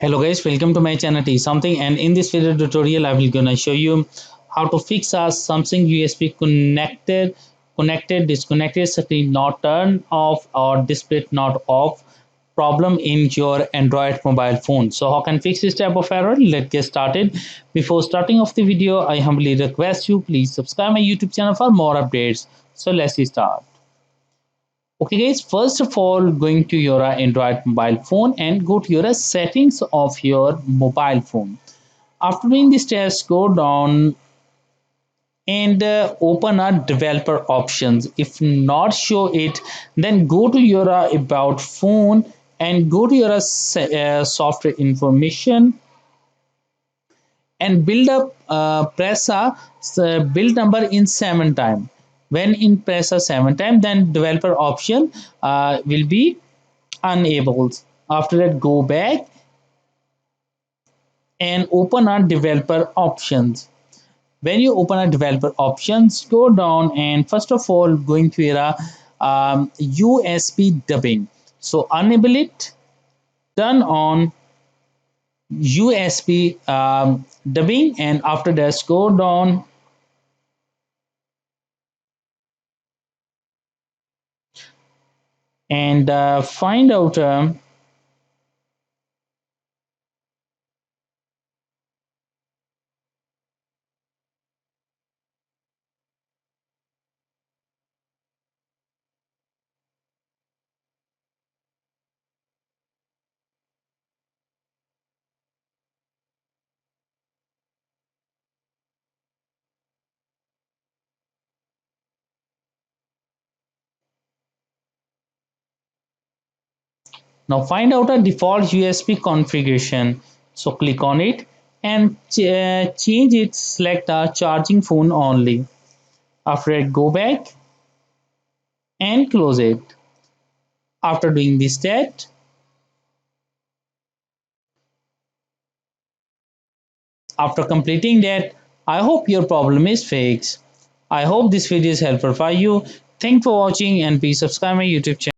Hello guys, welcome to my channel T something, and in this video tutorial I will gonna show you how to fix a Samsung USB connected disconnected screen not turn off or display not off problem in your Android mobile phone. So how can fix this type of error? Let's get started. Before starting off the video, I humbly request you please subscribe my YouTube channel for more updates. So let's start. Okay guys, first of all going to your Android mobile phone and go to your settings of your mobile phone. After doing this test, go down and open a developer options. If not show it, then go to your about phone and go to your software information and build up press a build number in 7 time. When in press a 7 time, then developer option will be enabled. After that, go back and open our developer options. When you open a developer options, go down and first of all going to your USB dubbing. So enable it, turn on USB dubbing, and after that go down and find out now find out a default USB configuration. So click on it and change it, select a charging phone only. After that, go back and close it. After doing this step, after completing that, I hope your problem is fixed. I hope this video is helpful for you. Thanks for watching and please subscribe my YouTube channel.